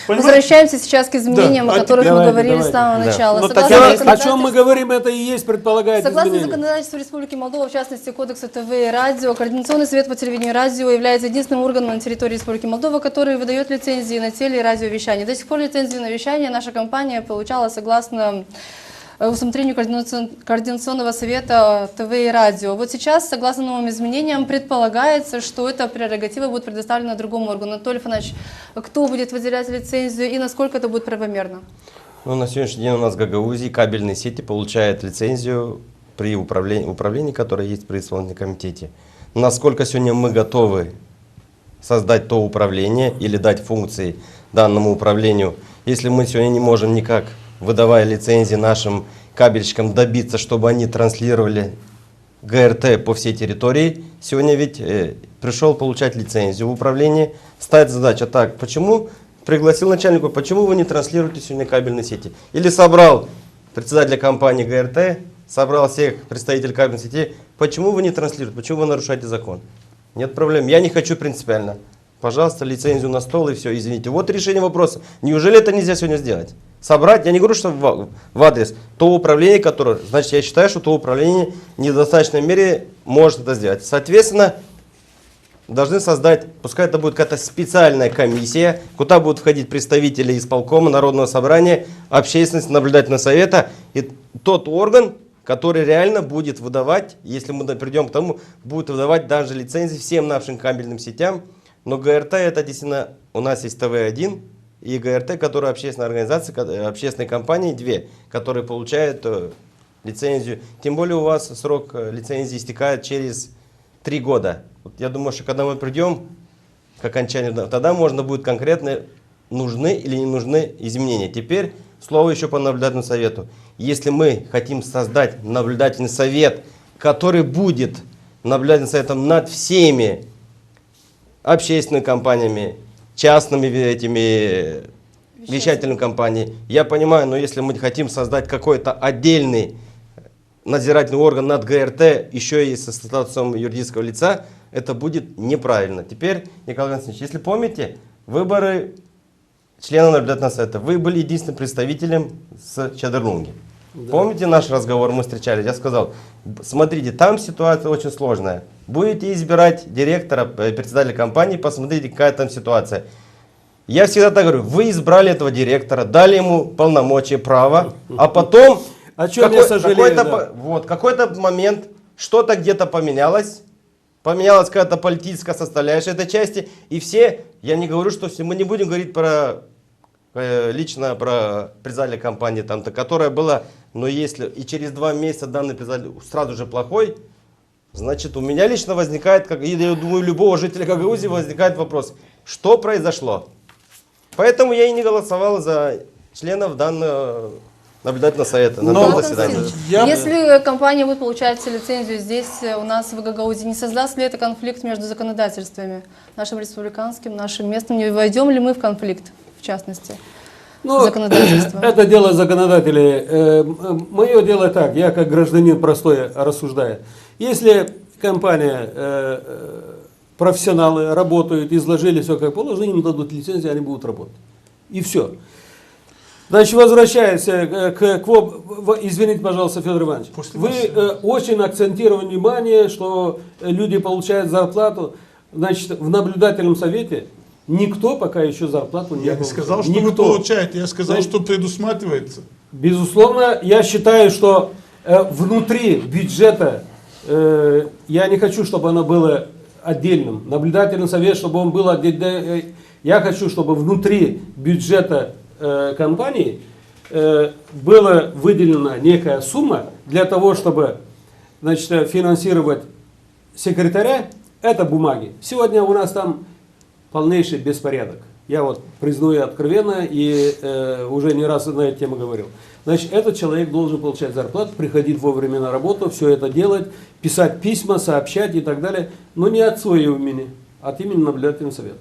Понимаете? Возвращаемся сейчас к изменениям, Да. о которых Давайте, мы говорили с давайте. самого Да. начала. Ну, Согласно Татьяна, О чем мы законодательству- говорим, это и есть предполагает Согласно изменение. законодательству Республики Молдова, в частности Кодексу ТВ и радио, Координационный совет по телевидению и радио является единственным органом на территории Республики Молдова, который выдает лицензии на теле- и радиовещание. До сих пор лицензию на вещание наша компания получала согласно усмотрению Координационного совета ТВ и радио. Вот сейчас, согласно новым изменениям, предполагается, что эта прерогатива будет предоставлена другому органу. Анатолий Афанасьевич, кто будет выделять лицензию и насколько это будет правомерно? Ну, на сегодняшний день у нас Гагаузии кабельные сети получают лицензию при управлении, которое есть при исполнительном комитете. Насколько сегодня мы готовы создать то управление или дать функции данному управлению, если мы сегодня не можем никак, выдавая лицензии нашим кабельщикам, добиться, чтобы они транслировали ГРТ по всей территории. Сегодня ведь пришел получать лицензию в управлении. Ставит задача, так, почему пригласил начальника, почему вы не транслируете сегодня кабельные сети? Или собрал председателя компании ГРТ, собрал всех представителей кабельных сетей, почему вы не транслируете, почему вы нарушаете закон? Нет проблем, я не хочу принципиально. Пожалуйста, лицензию на стол и все, извините. Вот решение вопроса. Неужели это нельзя сегодня сделать? Собрать, я не говорю, что в адрес то управление, которое, значит, я считаю, что то управление в недостаточной мере может это сделать. Соответственно, должны создать, пускай это будет какая-то специальная комиссия, куда будут входить представители исполкома, Народного собрания, общественности, наблюдательного совета, и тот орган, который реально будет выдавать, если мы придем к тому, будет выдавать даже лицензии всем нашим кабельным сетям. Но ГРТ это действительно, у нас есть ТВ-1 и ГРТ, которые общественные организации, общественные компании, две, которые получают лицензию. Тем более у вас срок лицензии истекает через 3 года. Вот я думаю, что когда мы придем к окончанию, тогда можно будет конкретно, нужны или не нужны изменения. Теперь слово еще по наблюдательному совету. Если мы хотим создать наблюдательный совет, который будет наблюдательным советом над всеми общественными компаниями, частными этими вещательными компаниями, я понимаю, но если мы хотим создать какой-то отдельный надзирательный орган над ГРТ, еще и со статусом юридического лица, это будет неправильно. Теперь, Николай Константинович, если помните, выборы члена наблюдательного совета, вы были единственным представителем с Чадырнунги. Да. Помните наш разговор, мы встречались, я сказал, смотрите, там ситуация очень сложная. Будете избирать директора, председателя компании, посмотрите, какая там ситуация. Я всегда так говорю, вы избрали этого директора, дали ему полномочия, право, а потом о чем я сожалею, какой-то момент что-то где-то поменялось. Поменялась какая-то политическая составляющая этой части. И все, я не говорю, что мы не будем говорить про лично про председателя компании, которая была, но если и через 2 месяца данный председатель сразу же плохой, значит у меня лично возникает, как, и я думаю, у любого жителя Гагаузии возникает вопрос, что произошло. Поэтому я и не голосовал за членов данного наблюдательного совета на том заседании. Если компания будет получать лицензию здесь, у нас в Гагаузии, не создаст ли это конфликт между законодательствами, нашим республиканским, нашим местным? Не войдем ли мы в конфликт, в частности, законодательства? Это дело законодателей. Мое дело так, я как гражданин простой рассуждаю. Если компания, профессионалы работают, изложили все как положено, им дадут лицензию, они будут работать. И все. Значит, возвращаясь извините, пожалуйста, Федор Иванович, вы очень акцентировали внимание, что люди получают зарплату. Значит, в наблюдательном совете никто пока еще зарплату не получает. Я не сказал, что вы получаете, я сказал, что предусматривается. Безусловно, я считаю, что внутри бюджета, я не хочу, чтобы оно было отдельным. Наблюдательный совет, чтобы он был отдельным. Я хочу, чтобы внутри бюджета компании была выделена некая сумма для того, чтобы, значит, финансировать секретаря. Это бумаги. Сегодня у нас там полнейший беспорядок. Я вот признаю откровенно и уже не раз на эту тему говорил. Значит, этот человек должен получать зарплату, приходить вовремя на работу, все это делать, писать письма, сообщать и так далее. Но не от своего имени, от имени наблюдательного совета.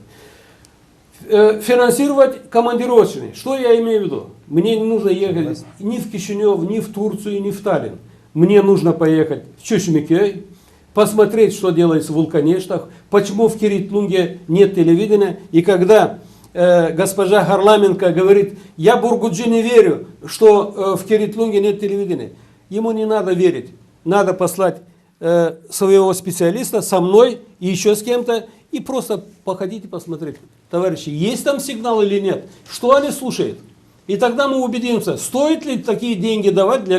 Финансировать командировочные. Что я имею в виду? Мне не нужно ехать ни в Кишинев, ни в Турцию, ни в Таллин. Мне нужно поехать в Чешмекей, посмотреть, что делается в Вулканештах, почему в Киритлунге нет телевидения. И когда госпожа Харламенко говорит, я Бургуджи не верю, что в Киритлунге нет телевидения. Ему не надо верить. Надо послать своего специалиста со мной и еще с кем-то, и просто походите посмотреть. Товарищи, есть там сигнал или нет? Что они слушают? И тогда мы убедимся, стоит ли такие деньги давать для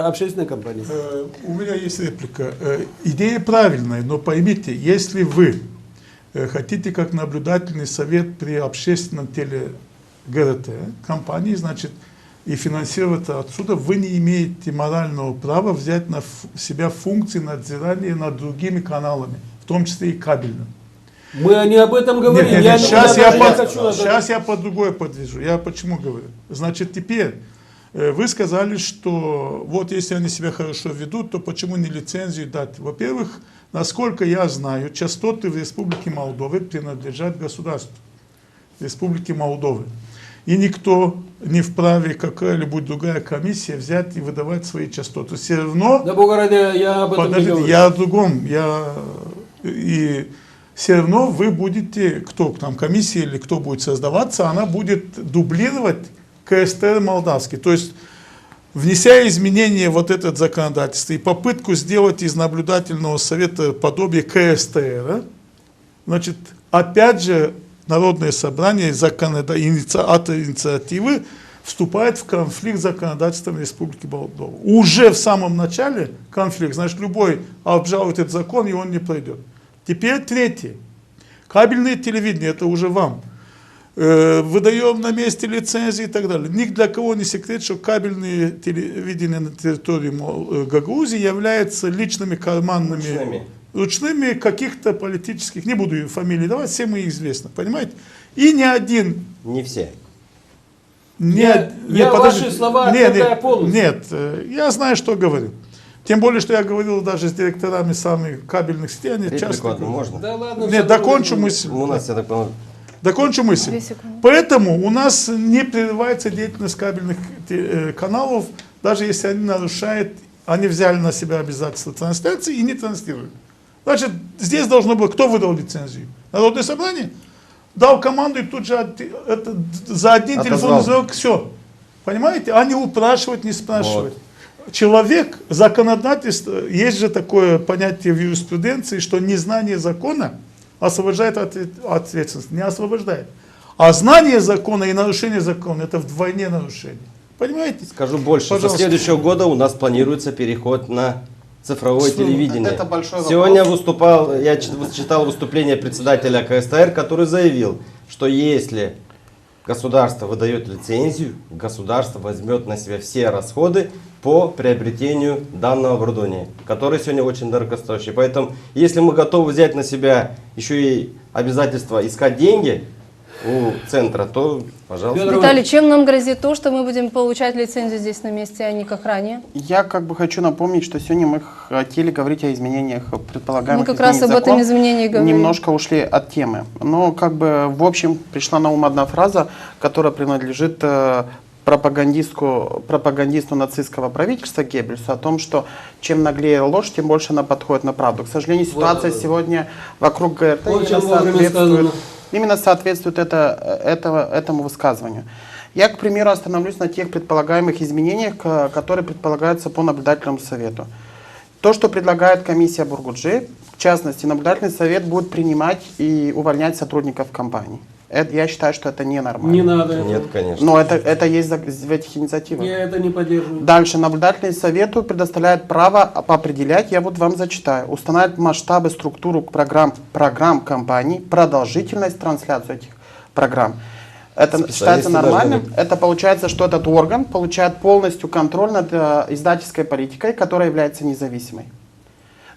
общественной компании. У меня есть реплика. Идея правильная, но поймите, если вы хотите как наблюдательный совет при общественном теле ГРТ компании, значит, и финансировать это отсюда, вы не имеете морального права взять на себя функции надзирания над другими каналами, в том числе и кабельным. Мы не об этом говорим. Сейчас я по другой подвижу. Я почему говорю? Значит, теперь Вы сказали, что вот если они себя хорошо ведут, то почему не лицензию дать? Во-первых, насколько я знаю, частоты в Республике Молдова принадлежат государству Республики Молдовы. И никто не вправе, какая-либо другая комиссия, взять и выдавать свои частоты. Все равно... Да, Бога ради, я об этом не Подождите, говорю. я о другом. И все равно вы будете, кто там, комиссия или кто будет создаваться, она будет дублировать КСТР молдавский. То есть, внеся изменения в вот это законодательство и попытку сделать из наблюдательного совета подобие КСТР, значит, опять же, Народное собрание, автор инициативы, вступает в конфликт с законодательством Республики Молдова. Уже в самом начале конфликт, значит, любой обжалует этот закон, и он не пройдет. Теперь третье. Кабельное телевидение, это уже вам. Выдаем на месте лицензии и так далее. Ни для кого не секрет, что кабельное телевидение на территории Гагаузии является личными карманными... Ручными каких-то политических, не буду фамилии давать, все мы известны, понимаете? И ни один... Не все. Я ваши слова полностью. Нет, я знаю, что говорю. Тем более, что я говорил даже с директорами самых кабельных сетей, они часто... Можно? Да ладно. Нет, докончу мысль. У нас, я так понял, Докончу мысль. 2 секунды. Поэтому у нас не прерывается деятельность кабельных каналов, даже если они нарушают, они взяли на себя обязательства трансляции и не транслируют. Значит, здесь должно было, кто выдал лицензию? Народное собрание? Дал команду и тут же за один телефонный звонок все. Понимаете? А не упрашивать, не спрашивать. Вот. Человек, законодательство, есть же такое понятие в юриспруденции, что незнание закона освобождает от ответственности. Не освобождает. А знание закона и нарушение закона — это вдвойне нарушение. Понимаете? скажу больше. Пожалуйста. Со следующего года у нас планируется переход на цифровое телевидение. Это большой Сегодня вопрос. я читал выступление председателя КСТР, который заявил, что если государство выдает лицензию, государство возьмет на себя все расходы по приобретению данного оборудования, которое сегодня очень дорогостоящее. Поэтому, если мы готовы взять на себя еще и обязательство искать деньги у центра, то, пожалуйста. Федор Виталий, чем нам грозит то, что мы будем получать лицензию здесь на месте, а не как ранее? Я хочу напомнить, что сегодня мы хотели говорить о изменениях, предполагаемых Мы как раз об этом изменении говорим. Немножко ушли от темы. Но в общем пришла на ум одна фраза, которая принадлежит пропагандисту нацистского правительства Геббельсу, о том, что чем наглее ложь, тем больше она подходит на правду. К сожалению, ситуация сегодня вокруг ГРТ именно соответствует этому высказыванию. Я, к примеру, остановлюсь на тех предполагаемых изменениях, которые предполагаются по наблюдательному совету. То, что предлагает комиссия Бургуджи, в частности, наблюдательный совет будет принимать и увольнять сотрудников компании. Я считаю, что это ненормально. Не надо. Нет, конечно. Но это есть в этих инициативах. Я это не поддерживаю. Дальше. Наблюдательный совет предоставляет право определять, я вот вам зачитаю, устанавливать масштабы, структуру программ компаний, продолжительность трансляции этих программ. Это считается нормальным. Это получается, что этот орган получает полностью контроль над издательской политикой, которая является независимой.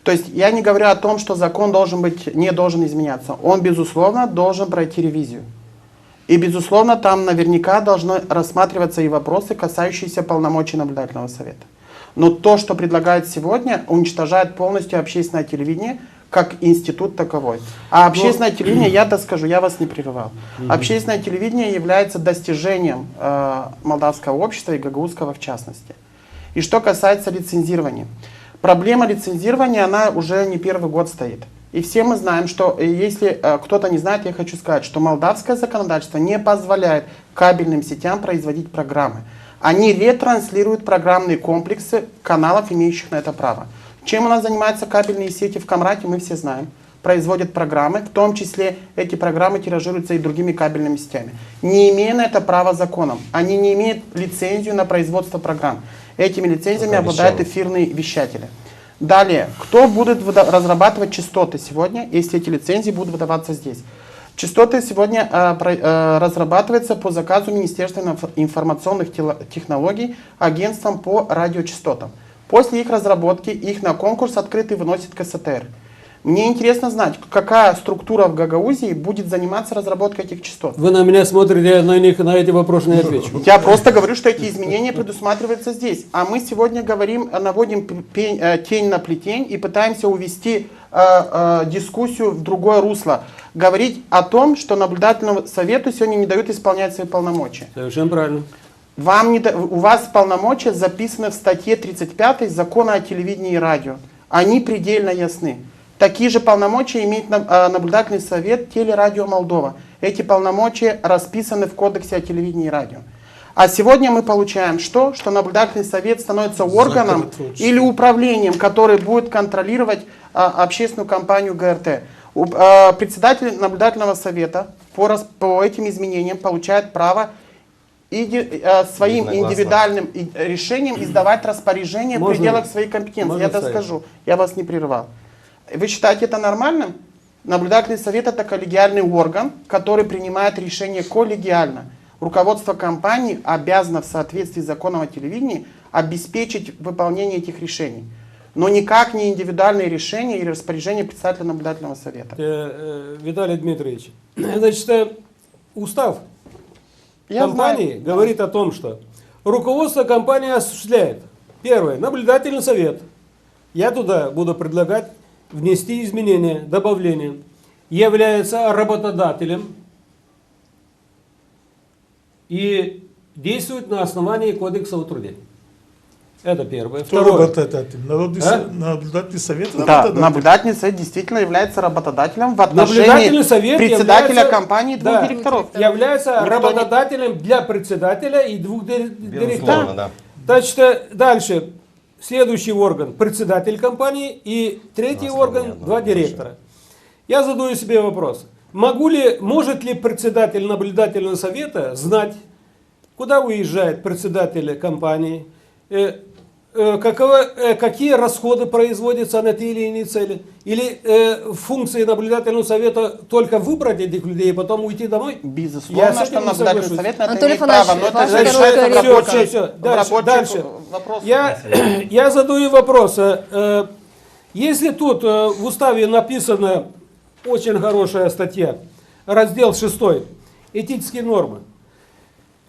То есть я не говорю о том, что закон не должен изменяться. Он, безусловно, должен пройти ревизию. И, безусловно, там наверняка должны рассматриваться и вопросы, касающиеся полномочий наблюдательного совета. Но то, что предлагают сегодня, уничтожает полностью общественное телевидение как институт таковой. А общественное телевидение, я-то скажу, я вас не прерывал. Общественное телевидение является достижением молдавского общества и гагаузского в частности. И что касается лицензирования. Проблема лицензирования, она уже не первый год стоит. И все мы знаем, что если кто-то не знает, я хочу сказать, что молдавское законодательство не позволяет кабельным сетям производить программы. Они ретранслируют программные комплексы каналов, имеющих на это право. Чем у нас занимаются кабельные сети в Камрате, мы все знаем. Производят программы, в том числе эти программы тиражируются и другими кабельными сетями. Не имея на это права законом, они не имеют лицензию на производство программ. Этими лицензиями обладают эфирные вещатели. Далее, кто будет разрабатывать частоты сегодня, если эти лицензии будут выдаваться здесь? Частоты сегодня разрабатываются по заказу Министерства информационных технологий агентством по радиочастотам. После их разработки их на конкурс открытый выносит КСТР. Мне интересно знать, какая структура в Гагаузии будет заниматься разработкой этих частот. Вы на меня смотрите, я на эти вопросы не отвечу. Я просто говорю, что эти изменения предусматриваются здесь. А мы сегодня говорим, наводим тень на плетень и пытаемся увести дискуссию в другое русло. Говорить о том, что наблюдательному совету сегодня не дают исполнять свои полномочия. Совершенно правильно. У вас полномочия записаны в статье 35 Закона о телевидении и радио. Они предельно ясны. Такие же полномочия имеет наблюдательный совет Телерадио Молдова. Эти полномочия расписаны в Кодексе о телевидении и радио. А сегодня мы получаем что? Что наблюдательный совет становится органом или управлением, который будет контролировать общественную компанию ГРТ. Председатель наблюдательного совета по этим изменениям получает право своим индивидуальным решением издавать распоряжения в пределах своей компетенции. Я доскажу, я вас не прерывал. Вы считаете это нормальным? Наблюдательный совет — это коллегиальный орган, который принимает решения коллегиально. Руководство компании обязано в соответствии с законом о телевидении обеспечить выполнение этих решений. Но никак не индивидуальные решения или распоряжения председателя наблюдательного совета. Виталий Дмитриевич, значит, устав компании говорит о том, что руководство компании осуществляет, первое, наблюдательный совет. Я туда буду предлагать внести изменения, добавления. Является работодателем и действует на основании Кодекса о труде. Это первое. Кто Второе. работодатель? Наблюдательный совет? Да, наблюдательный совет действительно является работодателем в отношении председателя компании и двух директоров. Является работодателем для председателя и двух директоров. Да. Значит, дальше. Следующий орган – председатель компании и третий орган – два директора. Я задаю себе вопрос. Может ли председатель наблюдательного совета знать, куда уезжает председатель компании, какие расходы производятся на те или иные цели? Или функции наблюдательного совета только выбрать этих людей и потом уйти домой? Безусловно, что наблюдательный совет на это Анатолий имеет право, но это же решается в рабочих вопросах. Я задаю вопрос. Если тут в уставе написана очень хорошая статья, раздел 6, этические нормы.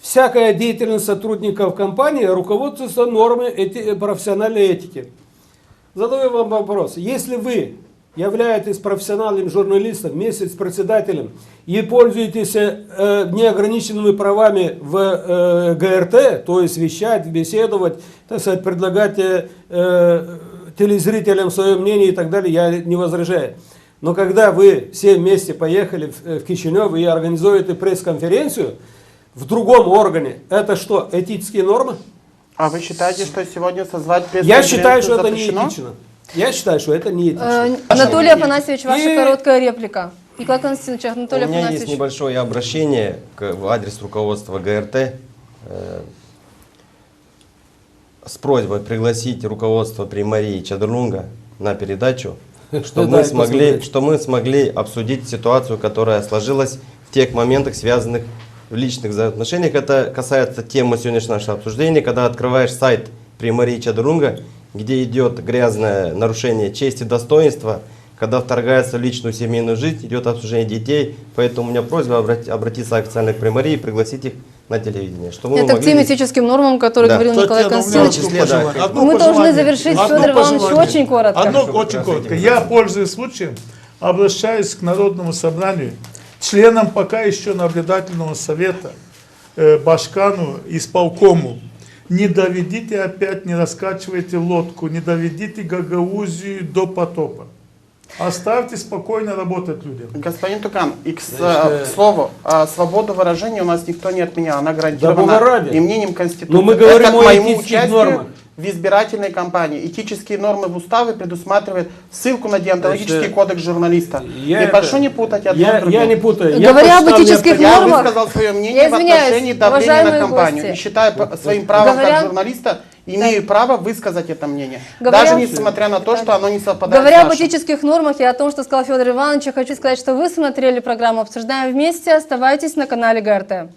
Всякая деятельность сотрудников компании руководствуется нормами профессиональной этики. Задаю вам вопрос. Если вы являетесь профессиональным журналистом вместе с председателем и пользуетесь неограниченными правами в ГРТ, то есть вещать, беседовать, так сказать, предлагать телезрителям свое мнение и так далее, я не возражаю. Но когда вы все вместе поехали в Кишинев и организуете пресс-конференцию в другом органе, это что, этические нормы? А вы считаете, что сегодня созвать Я считаю, что это не этично. Я считаю, что это не этично. Анатолий Афанасьевич, ваша короткая реплика. Николай Константинович, Анатолий У меня Афанасьевич. есть небольшое обращение в адрес руководства ГРТ с просьбой пригласить руководство Примарии Чадрлунга на передачу, чтобы мы смогли обсудить ситуацию, которая сложилась в тех моментах, связанных в личных взаимоотношениях. Это касается темы сегодняшнего нашего обсуждения, когда открываешь сайт Примарии Чадрлунга, где идет грязное нарушение чести и достоинства, когда вторгается в личную семейную жизнь, идет обсуждение детей. Поэтому у меня просьба обратиться официально к Примарии и пригласить их на телевидение. Это к тем этическим нормам, которые говорил Николай Константинович. Мы должны завершить, Федор Иванович, очень коротко. Очень коротко. Я, пользуясь случаем, обращаюсь к Народному собранию, членам пока еще наблюдательного совета, Башкану, исполкому. Не доведите опять, не раскачивайте лодку, не доведите Гагаузию до потопа. Оставьте спокойно работать людям. Господин Тукан, и к слову, свободу выражения у нас никто не отменял. Она гарантирована и мнением Конституции. Но мы говорим это о к моему этических участию нормах. в избирательной кампании. Этические нормы в уставе предусматривают ссылку на деонтологический кодекс журналиста. И прошу не путать одно с другим. Я не путаю. Говоря об этических Я нормах, высказал свое мнение в отношении давления на компанию. И считаю своим правом как журналиста, имею право высказать это мнение. Даже несмотря на то, что оно не совпадает с говоря нашим. об этических нормах и о том, что сказал Федор Иванович, я хочу сказать, что вы смотрели программу «Обсуждаем вместе». Оставайтесь на канале ГРТ.